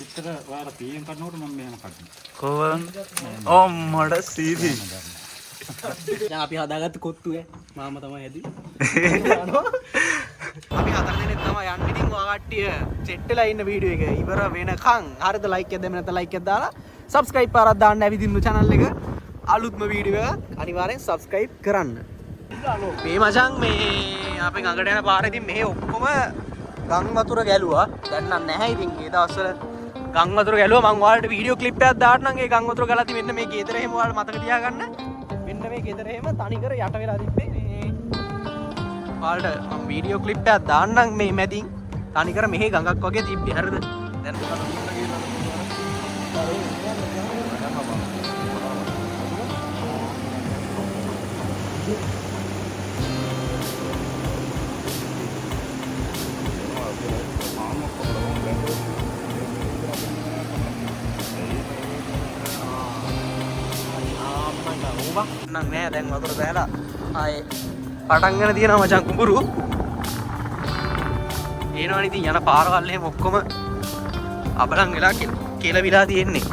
විතර ඔයාලා පීයෙන් කනකොට මම මෙහෙම කඩනවා. කොහොමද? ඕ මඩ සීදි. දැන් අපි හදාගත්ත කොත්තු මාම තමයි හැදුවේ. අපි 4 දෙනෙක් තමයි යන්නේ. ඉතින් ඔයා කට්ටිය සෙට් වෙලා ඉන්න වීඩියෝ එක ඉවර වෙනකන් හරියද ලයික් එකක් දෙන්න නැත්නම් ලයික් එකක් දාලා subscribe පාරක් දාන්න ඇවිදින්න channel එක. අලුත්ම වීඩියෝ එක අනිවාර්යෙන් subscribe කරන්න. මේ මචං මේ අපි ගඟට යන පාරේදී මේ ඔක්කොම ගම් වතුර ගැලුවා. දැන් නම් නැහැ ඉතින් ඒ දවස්වල ගම් වතුර ගැලුවා. මම ඔයාලට වීඩියෝ ක්ලිප් එකක් දාන්නම් ඒ ගම් වතුර ගලති මෙන්න මේ ගෙදර එහෙම ඔයාලා මතක තියාගන්න. මෙන්න මේ ගෙදර එහෙම තනිකර යට වෙලා තිබ්බේ. ඔයාලට මම වීඩියෝ ක්ලිප් එකක් දාන්නම් මේ මැදින්. තනිකර මෙහි ගඟක් වගේ තිබ්බේ. හරිද? දැන් නං නෑ දැන් වතුර බෑලා ආයේ පටන් ගන්න තියෙනවා මචං කුඹුරු. ඒනවනේ ඉතින් යන පාරවල් එහෙම ඔක්කොම අබලන් වෙලා කෙලවිලා තියෙන්නේ.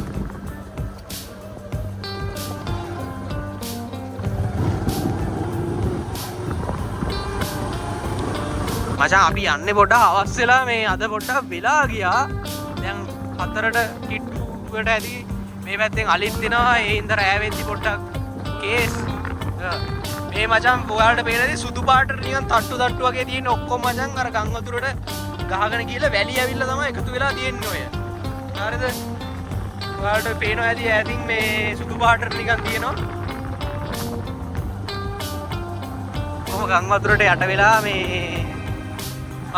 මචං අපි යන්නේ පොඩ්ඩක් අවස් වෙලා මේ අද පොඩ්ඩක් වෙලා ගියා. දැන් 4ට කිට්ටුවට ඇති මේ පැත්තෙන් අලිත් දෙනවා. ඒ ඉඳ රෑ වෙද්දි පොඩ්ඩක් කේස් මේ මචං ඔයාලට පේනදී සුදු පාට නිකන් තට්ටු වගේ තියෙන ඔක්කොම මචං අර ගම් වතුරට ගහගෙන ගිහලා වැලි ඇවිල්ලා තමයි එකතු වෙලා තියෙන්නේ ඔය. හරිද? ඔයාලට පේනවා ඇති ඈතින් මේ සුදු පාට නිකන් තියෙනවා. කොහොම ගම් වතුරට යට වෙලා මේ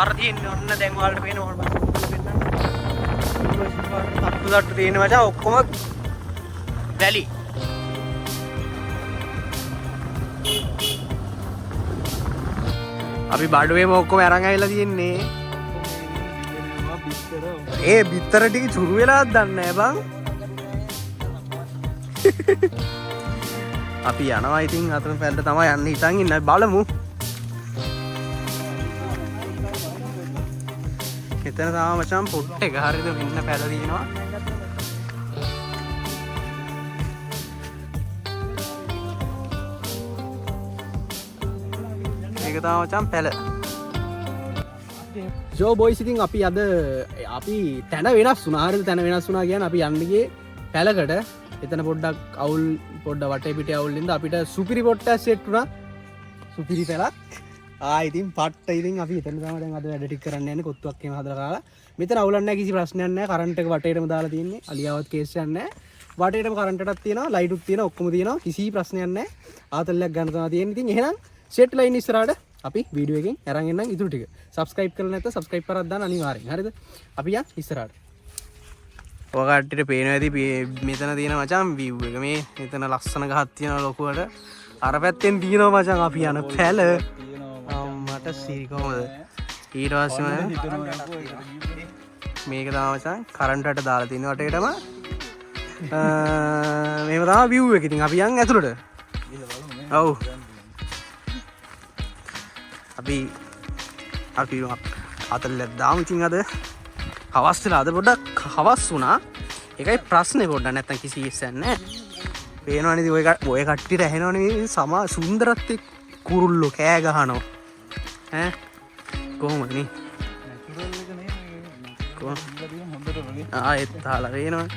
අර තියෙන්නේ ඔන්න දැන් ඔයාලට පේනවා මම තට්ටු තියෙන මචං ඔක්කොම වැලි. අපි බඩුවේම ඔක්කොම අරන් ආවිලා තියෙන්නේ. ඒ බිත්තර ටික චුරු වෙලාවත් දන්නේ නැහැ බං. අපි යනවා ඉතින් අතන පැලට තමයි යන්න හිතන් ඉන්න බලමු. එතන තමයි මචං පොට් එක හරියද මෙන්න පැල දිනවා. ඒක තමයි මචං පැල. ජෝ බොයිස් ඉතින් අපි අද අපි තැන වෙනස් වුණා. හරියද? තැන වෙනස් වුණා කියන්නේ අපි යන්න ගියේ පැලකට. එතන පොඩ්ඩක් අවුල් පොඩ්ඩ වටේ පිටේ අවුල් ඉඳලා අපිට සුපිරි පොට්ටක් සෙට් වුණා. සුපිරි පැලක්. ඉතින් පට්ට ඉතින් අපි එතන තමයි දැන් අද වැඩ ටික කරන්න යන්නේ. කොත්තුවක් එහෙම හදලා කාලා. මෙතන අවුලක් නැහැ කිසි ප්‍රශ්නයක් නැහැ. කරන්ට් එක වටේටම දාලා තියෙන්නේ. අලියාවත් කේස් එකක් නැහැ. වටේටම කරන්ට් එකක් තියෙනවා. ලයිටුත් තියෙනවා. ඔක්කොම තියෙනවා. කිසි ප්‍රශ්නයක් නැහැ. ආතල්ලයක් ගන්න තමයි තියෙන්නේ. ඉතින් එහෙනම් සෙට් ලයින් ඉස්සරහට අපි වීඩියෝ එකෙන් අරන් එන්නම් ඉතුරු ටික. subscribe කරලා නැත්නම් subscribe කරලා දාන්න අනිවාර්යෙන්. හරිද? අපි යන් ඉස්සරහට. ඔය කට්ටියට පේනවා ඇති මෙතන තියෙන මචං view එක. මේ මෙතන ලස්සන ගහක් තියෙනවා ලොකුවට. අර පැත්තෙන් තියෙනවා මචං අපි යන පැල. මට සිරි කොහමද? ඊට පස්සේ මේක තමයි මචං කරන්ට් එකට දාලා තියෙන වටේටම. මේක තමයි view එක. ඉතින් අපි යන් ඇතුළට. ඔව්. අපි අතල්ලක් දාමු ඉතින් අද හවස් වෙලා අද පොඩ්ඩක් හවස් වුණා. ඒකයි ප්‍රශ්නේ පොඩ්ඩක් නැත්තම් කිසි ඉස්සක් නැහැ. පේනවනේ ඉතින් ඔය කට්ටියට ඇහෙනවනේ මේ සමා සුන්දරත්වයේ කුරුල්ලෝ කෑ ගහනවා. ඈ කොහොමද නේ? නැචරල් එක නේ කොහොමද හොඳට වගේ. ඒත් තාලා වෙනවා.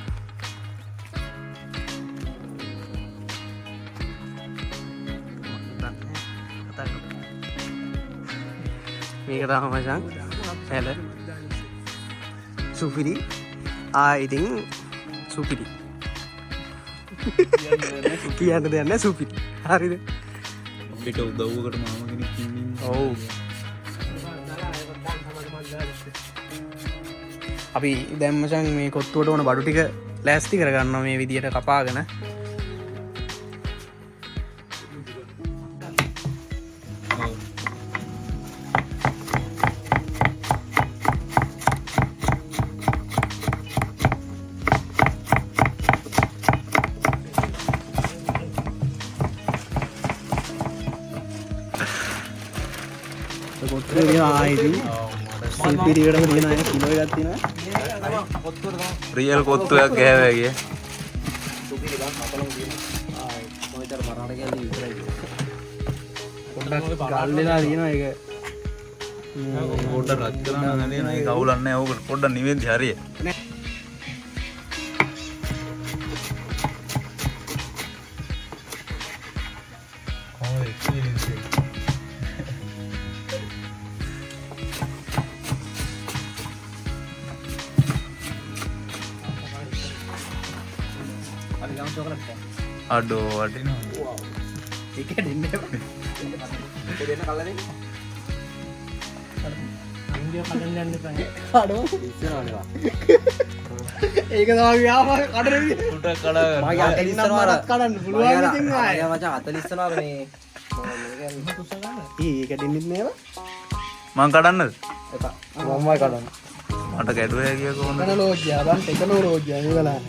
මේක තමයි මචං පැල සුපිරි. ඉතින් සුපිරි කියන්න දෙයක් නැහැ. සුපිරි. හරිද? අපිට උදව්වකට මාම කෙනෙක් ඉන්නේ. ඔව්. අපි දැන් මචං මේ කොත්තුවට ඕන බඩු ටික ලෑස්ති කරගන්නවා මේ විදියට කපාගෙන. කොත්තුවේ ඉතින් සුපිරියටම තියෙන අය කිලෝ එකක් තියෙනවා. රියල් කොත්තුවක් ගෑවේ ගිය. පොඩ්ඩක් ගල්ලලා තියෙනවා ඒක. පොඩ්ඩක් රත් කරන්න නැදී නේ කවුලක් නැහැ. ඕක පොඩ්ඩක් නිවෙද්දි හරිය. අඩෝ වටිනවා. ඒක දෙන්නේ. ඒක දෙන්න කල්ලා දෙන්න. ඉන්දියා කඩන්න යන්න එපා. කඩෝ. ඉස්සරහට. ඒක තමයි ව්‍යාපාර කඩරේ. උට කඩා ගන්න. මගේ අතේ ඉස්සරහට කඩන්න පුළුවන් ඉතින් ආයේ. මචං 40 ඉස්සනවා මේ. ඒක දෙන්නෙත් නේද? මං කඩන්නද? එපා. මමයි කඩන්න. මට ගැඩුවේ කිය කොහොමද? ටෙක්නොලොජියා බං ටෙක්නොලොජියා මේවලා.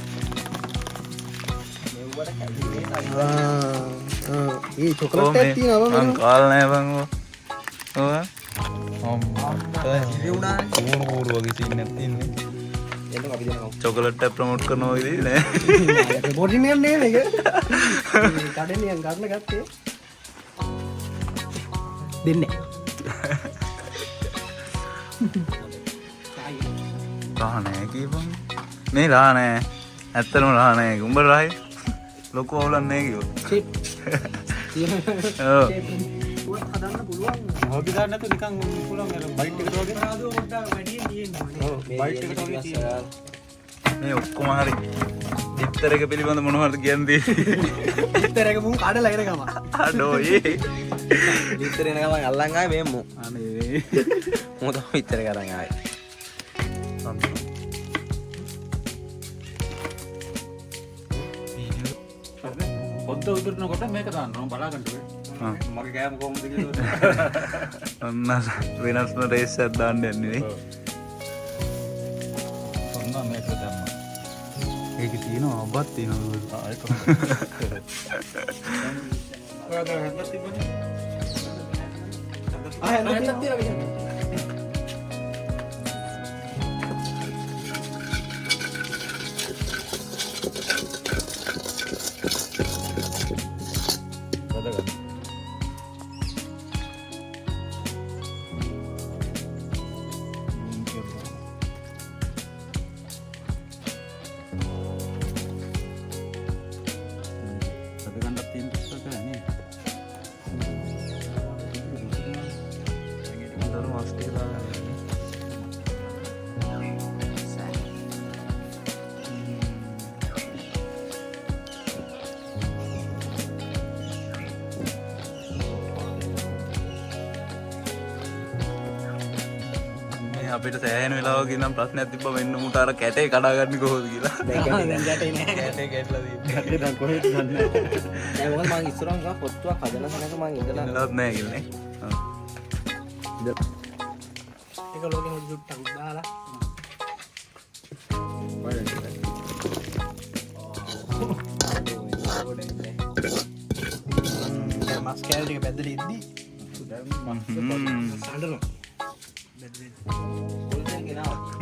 ඒ චොකලට් එකක් තියෙනවා මං කාල නෑ බං ඔය. ඔය. කූරු වගේ සීන් එකක් තියෙන්නේ. එන්න අපි දෙනවා. චොකලට් එක ප්‍රොමෝට් කරනවා වගේ නෑ. බොඩි නියම් නේද ඒක? කඩේ නියම් ගන්න ගත්තේ. දෙන්නේ. රහ නෑ කීපන්. මේ රහ නෑ. ඇත්තටම රහ නෑ. උඹ රහයි. ලොකු අවුලක් නෑ කිව්වොත්. ඔව්. හදන්න පුළුවන්. හොබි දාන්න නැතු නිකන් පුළුවන් අර බයිට් එකට වගේ. ආදෝ පොඩ්ඩක් වැඩි තියෙනවා. ඔව් බයිට් එකට වගේ තියෙනවා. මේ ඔක්කොම හරි. ඩිප්තර එක පිළිබඳ මොනවද කියන්නේ? ඉතරක මුන් කඩලා එන ගම. අඩෝ ඒ. විතර එන ගමන් අල්ලන් ආවේ මේ මු. අනේ. මු තමයි විතර කරන් ආවේ. පොද්ද උදුරනකොට මේක දාන්න ඕන බලා ගන්න ආ. මගේ කෑම කොහොමද කියලා. ඔන්න වෙනස්ම රේස් එකක් දාන්න යන්නේ නේ. ඔන්න මේක දැම්මා. ඒකේ තියෙනවා අබත් තියෙනවා. ආ ඒක. ඔයාලා හැදලා තිබුණේ. හැදලා තියෙනවා. අපිට සෑහෙන වෙලාවක ඉඳන් ප්‍රශ්නයක් තිබ්බා මෙන්න මුට අර කැටේ කඩාගන්නේ කොහොමද කියලා. දැන් ගැටේ නෑ. කැටේ කැඩලා තියෙන්නේ. ඒක දැන් කොහෙද දන්නේ. දැන් මොකද මං ඉස්සරහම ගා පොත්තුවක් හදන තැනක මං ඉඳලා ඉන්නවත් නෑ කිල්ලනේ. ඒක ලෝකෙ හොදි ජුට්ටක් දාලා. දැන් මස් කැල් ටික බැදලා ඉද්දි සඳනවා.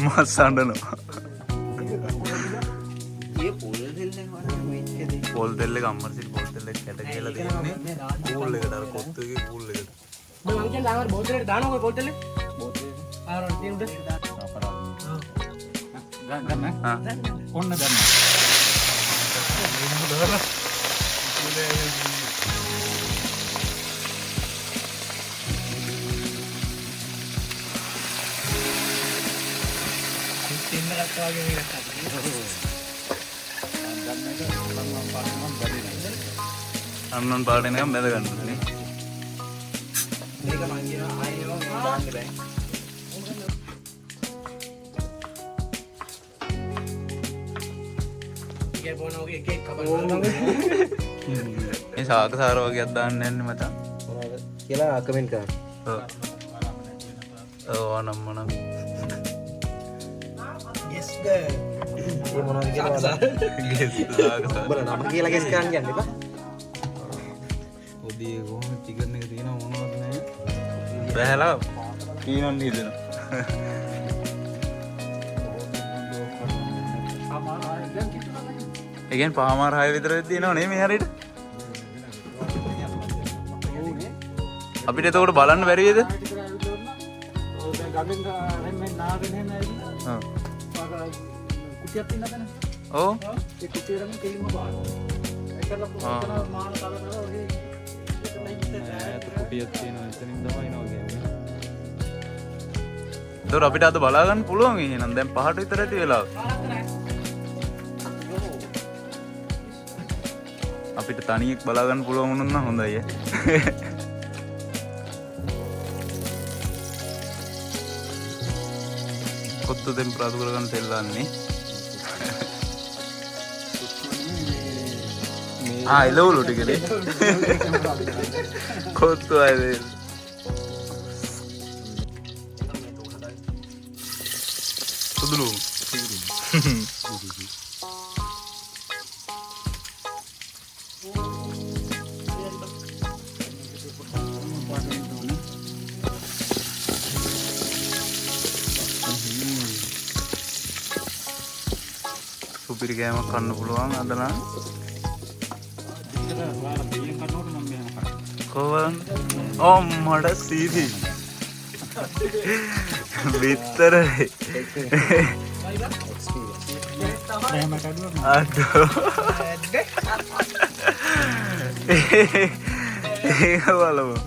මස් අඬනවා. ඒ පොල් දෙල්ලෙන් වරන් වෙයිට් එකේ පොල් දෙල්ල එක අම්මරසිට පොල් දෙල්ල එක කැට කියලා තියෙන්නේ. පූල් එකට අර කොත්තු එකේ පූල් එකට. මම අංකල් ආවර බෝතලෙට දානවා බෝතලෙ. ආවර තියෙනද? ගන්න. ආ. ඔන්න දැම්මා. අන්නන් පාඩන එකක් බැද ගන්න නේ. මේක මං කියනවා ආයෙම දාන්න බෑ. ඒක බොනෝගේ එක එක කබල්. මේ සාක සාර වගේක් දාන්න යන්නේ මචං. මොනවද කියලා කමෙන්ට් කරන්න. ඔව්. ඔව් අනම්මනම්. yes ඒ මොනවද කියලා සාක සාර. බල නම කියලා ගෙස් කරන්න යන්න එපා. පොඩි කොහොමද චිකන් එක තියෙනව මොනවද නැහැ. බෑලා කීනොන් නේදන. ඒ කියන්නේ පහමාර 6 විතර තියෙනව නේ මේ හරියට. අපිට එතකොට බලන්න බැරි වේද? ඔව්. ඒතකොට අපිට අද බලා ගන්න පුළුවන් එහෙනම් දැන් 5ට විතර ඇති වෙලාව. අපිට තනියෙක් බලා ගන්න පුළුවන් වුණොත් නම් හොඳයි ඈ. කොත්තු ටෙම්පරාදු කරගන්න තෙල්ලන්නේ. එලවලු ටිකනේ. කොත්තු අයද. සුදුලු. සුපිරි කෑමක් කන්න පුළුවන් අද නම්. කොහොමද? මඩ සීදි. විතරයි. අඩෝ. ඒක බලමු.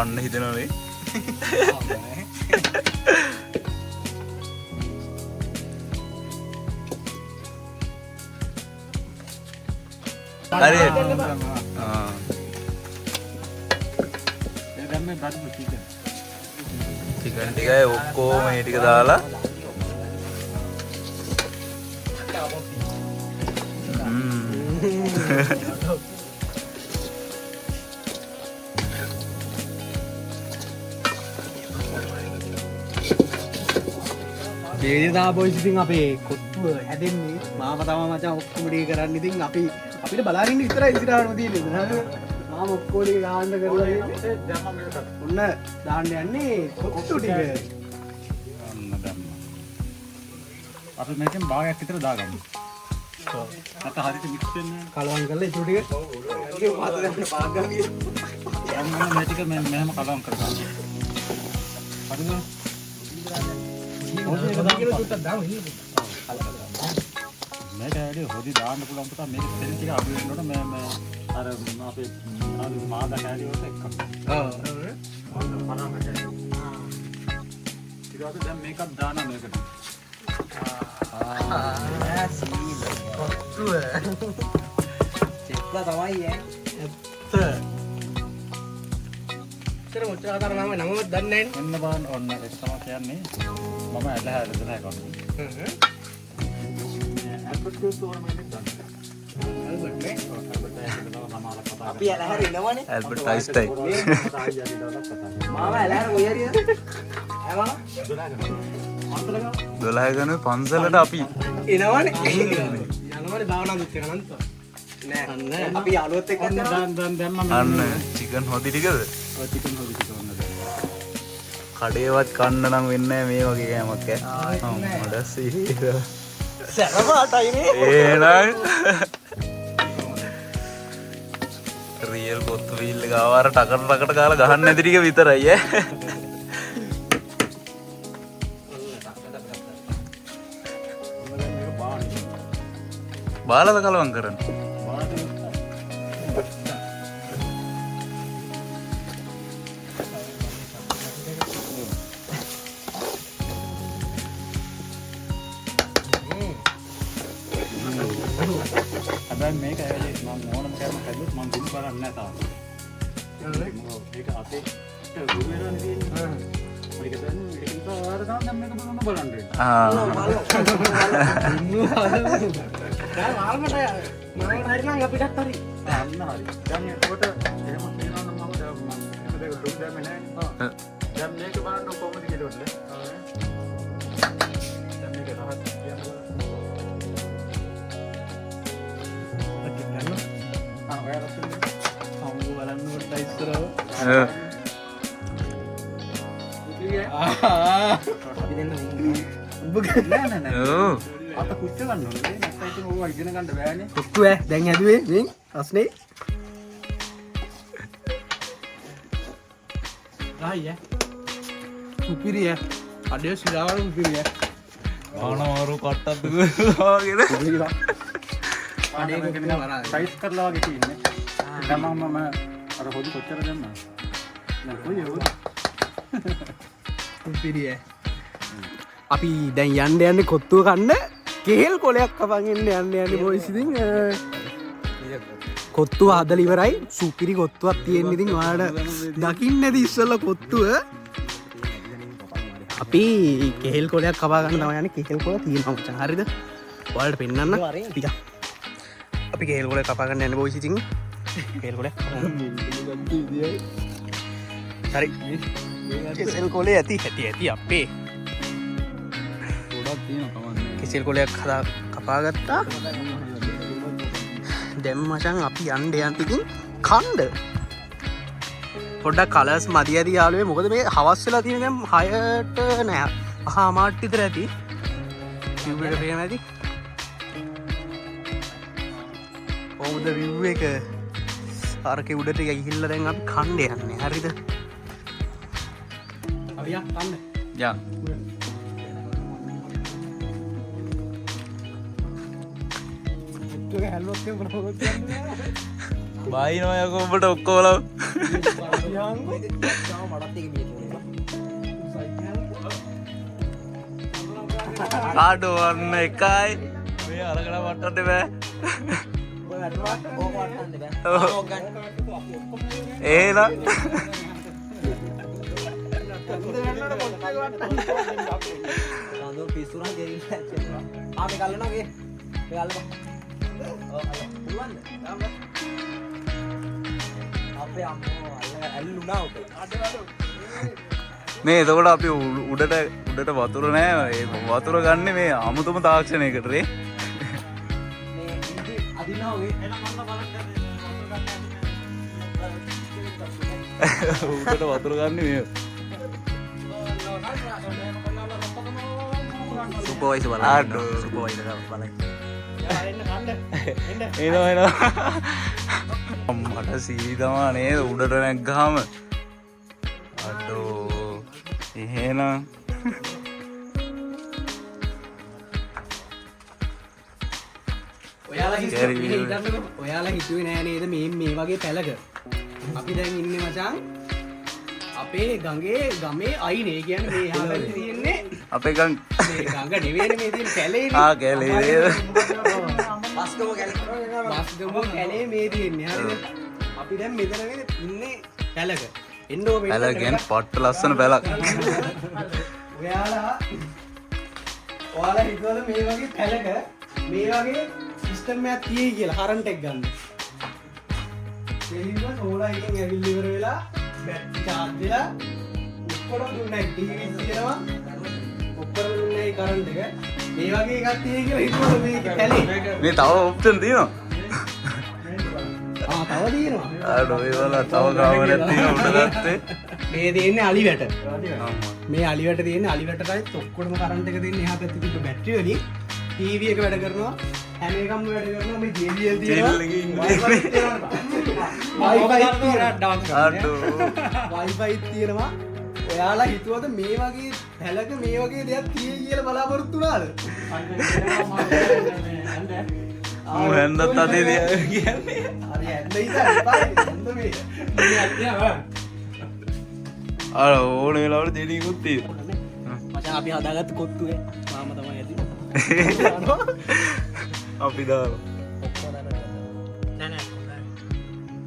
කන්න හිතනනේ. හරි. චිකන් ටිකයි ඔක්කොම මේ ටික දාලා දේදා බොයිස් ඉතින් අපේ කොත්තුව හැදෙන්නේ මාම තමයි මචං ඔක්කොම ටික කරන්න. ඉතින් අපිට බලාගෙන ඉන්න විතරයි ඉස්සරහටම තියෙන්නේ. මාම ඔක්කොම ටික ගාන්න කරලා ඔන්න දාන්න යන්නේ කොත්තු ටික. අපි මේකෙන් භාගයක් විතර දාගමු. අත හරියට මික්ස් වෙන්නේ කලවම් කරලා ඒ ටික ඒකේ පාත දාන්න පාග ගන්නේ. යම් මේ ටික මෙහෙම කලවම් කරගන්න. හරිද? මේක ඇයි හොදි දාන්න පුළුවන් පුතා මේක තෙල් ටික අඩු වෙනකොට මේ අර අපේ මාදා කැලි වලට එක්ක. ඊට පස්සේ දැන් මේකක් දාන මේකට. සීල කොත්තුව චෙක්ලා තමයි ඈ. ඉතර මොච්චර කතාර මම නමවත් දන්නේ නැහැ. එන්න බලන්න ඔන්න ඒක තමයි කියන්නේ. මම ඇලහැර දෙලා කරන්නේ. ඇල්බර්ට් ඕන මෙන්න ගන්න. ඇල්බර්ට් නේ. අපි ඇලහැර ඉනවනේ. Albert Einstein. මාව ඇලහැර කොයි හරියද? ඇමම 12 ගණන් පන්සලට අපි එනවනේ. යනවනේ භාවනා දුක් කරන අන්ත. නෑ. අපි යාළුවොත් එක්ක දැම්මම අන්න චිකන් හොදි ටිකද? ඔය චිකන් හොදි ටික ඕනද? කඩේවත් කන්න නම් වෙන්නේ මේ වගේ කෑමක් ඈ. මඩ සීද. සැරපාටයිනේ. එහෙනම් රියල් කොත්තු වීල් එක ආවාර ටකට කාලා ගහන්න නැති ටික විතරයි ඈ. බාලද කලවම් කරන්න. හැබැයි මේක ඇවිල්ලා මම ඕනම කෑම හැදුවොත් මම දුන්න බලන්නේ නැහැ තාම. ඒක අපේ ගුරු වෙනවා නෙවෙයි. මේක දැන් ඒක වාර තාම දැන් මේක බලන්න බලන්න. දැන් මාල්මට හරි නම් අපිටත් හරි. අන්න හරි. දැන් ඒකට එහෙම කියනවා නම් මම මේක දුක් දැම්මේ නැහැ. දැන් මේක බලන්න කොහොමද කියලා ඔන්න. දැන් මේක රහත් කියන්න බලන්න. හම්බු බලන්න කොට ඉස්සරව අපි දෙන්න අත කුච්ච ගන්න ඕනේ නැත්නම් ඉතින් ඕවා ඉගෙන ගන්න බෑනේ. කොත්තු ඈ දැන් හැදුවේ මින් අස්නේ ආයේ සුපිරිය අඩේ සිරාවල සුපිරිය ආනවරු කට්ටත් දුවගෙන අඩේ කොක්කම වරා සයිස් කරලා වගේ තියෙන්නේ. දැන් මම අර හොදි කොච්චර දැම්මා. දැන් කොයි හොදි. සුපිරිය අපි දැන් යන්න යන්නේ කොත්තුව කන්න කෙහෙල් කොලයක් කපන් යන්න බොයිස් ඉතින් කොත්තුව හදලා ඉවරයි සුපිරි කොත්තුවක් තියෙන ඉතින් ඔයාලට දකින්න ඇති ඉස්සෙල්ලා කොත්තුව අපි කෙහෙල් කොලයක් කපා ගන්න තමයි යන්නේ කෙහෙල් කොල තියෙනවා මචං හරිද ඔයාලට පෙන්නන්න ටික අපි කෙහෙල් කොලයක් කපා ගන්න යන්නේ බොයිස් ඉතින් කෙහෙල් කොලයක් හරි කෙහෙල් කොලේ ඇති අපේ කෙසෙල් කොලයක් හදා කපාගත්තා දැම් මචන් අපි යන්ඩ යන්තිකින් කණ්ඩ පොඩ්ඩක් කලස් මදි ඇති යාලුවේ මොකද මේ හවස්සලා තියෙන දැම් හයට නෑ අහා මාට්ටිතර ඇති කිව්වට පේන ඇති ඔවුද විව් එක අරක උඩට ගිහිල්ල දැන් අපි කණ්ඩ යන්නේ හරිද අවියා කන්න යා බයි නොයක ඔබට ඔක්කෝල ආඩුවන්න එකයි මේ අරකට වට්ටට බෑ ඒන පිස්සුර ආප කල්ලනගේ ගල්ල අපේ අම්මෝ ඇල්ලුනා මේ එතකොට අපි උඩට වතුර නෑ ඒ වතුර ගන්න මේ අමුතුම තාක්ෂණයකට රේ උඩට වතුර ගන්න මේ සුපර්වයිසර් බලන්න සුපර්වයිසර් බලන්න එනවා මට සීරි තමා නේද උඩට නැග්ගාම අඩෝ එහෙනම් ඔයාලා හිතුවේ නෑ නේද මේ වගේ පැලක අපි දැන් ඉන්නේ මචං අපේ ගමේ අයිනේ කියන්නේ මේ හැම තියෙන්නේ අපේ ගඟ නෙවෙයි මේ තියෙන කැලේ කැලේ බස්ගම කැලේ මේ තියෙන්නේ හරිද අපි දැන් මෙතන ඉන්නේ පැලක එන්න ඕ පැල කියන්නේ පට්ට ලස්සන පැලක් ඔයාලා හිතුවද මේ වගේ පැලක මේ වගේ සිස්ටම් එකක් තියෙයි කියලා කරන්ට් එක ගන්න. එළින්ම සෝලා එකෙන් ඇවිල්ලා ඉවර වෙලා බැටරි charge වෙලා ඔක්කොම දුන්නයි ටීවී තියෙනවා. ඔක්කොම දුන්නයි කරන්ට් එක. මේ වගේ එකක් තියෙයි කියලා හිතුවද මේ කැලේ? මේ තව ඔප්ෂන් තියෙනවා. තව තියෙනවා. අඩෝ ඒ වල තව ගාවරක් තියෙනවා උඩ ගත්තේ. මේ තියෙන්නේ අලිවැට. මේ අලිවැට තියෙන්නේ අලිවැටටයි ඔක්කොම කරන්ට් එක දෙන්නේ එහා පැත්තේ තිබ්බ බැටරි වලින් ටීවී එක වැඩ කරනවා. හැම එකම වැඩ කරනවා මේ JBL තියෙනවා. Wi-Fi තියෙනවා. ඔයාලා හිතුවද මේ වගේ පැලක මේ වගේ දෙයක් තියෙයි කියලා බලාපොරොත්තු වුණාද? හැන්දත් අතේ කියන්නේ අර ඕන වෙලාවට දෙනකුත් තියෙනවා මචං අපි හදාගත්ත කොත්තුවේ මාම තමයි ඇති අපි දාලා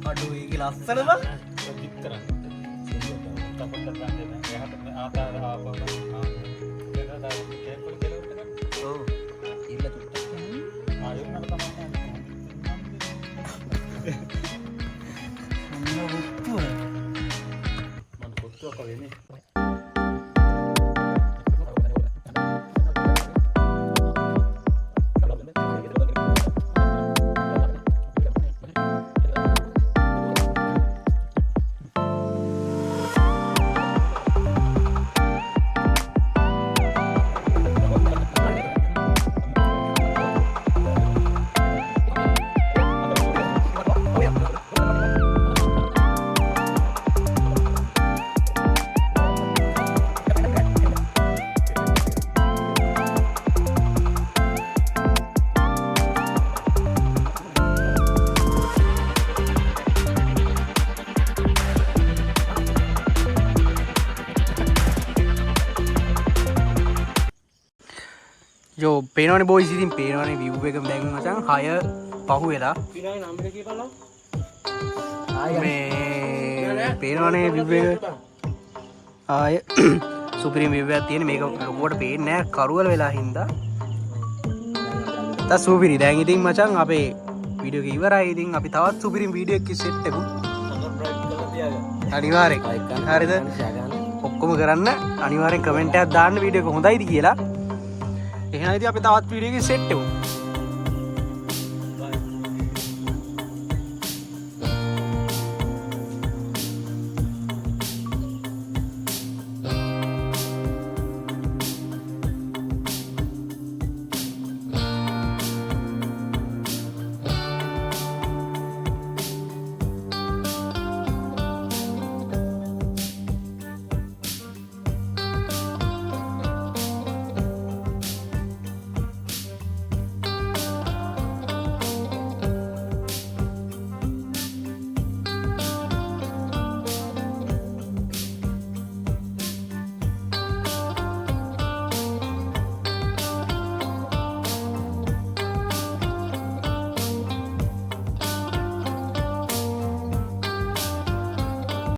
අඩු ඒක ලස්සන බං යෝ පේනවනේ බොයිස් ඉතින් පේනවනේ view එක දැන් මචං 6 පහු වෙලා මේ පේනවනේ view එක ආය සුපිරිම view එකක් තියෙන මේක ලොකුවට පේන්නේ නැහැ කරුවල වෙලා හින්දා තා සුපිරි දැන් ඉතින් මචං අපේ වීඩියෝ එක ඉවරයි ඉතින් අපි තවත් සුපිරිම වීඩියෝ එකක් සෙට් එකු අනිවාර්යෙන් හරිද ඔක්කොම කරන්න අනිවාර්යෙන් කමෙන්ට් එකක් දාන්න වීඩියෝ එක හොඳයිද කියලා එහෙනම් ඉතින් අපි තවත් වීඩියෝ එකක් සෙට් එකු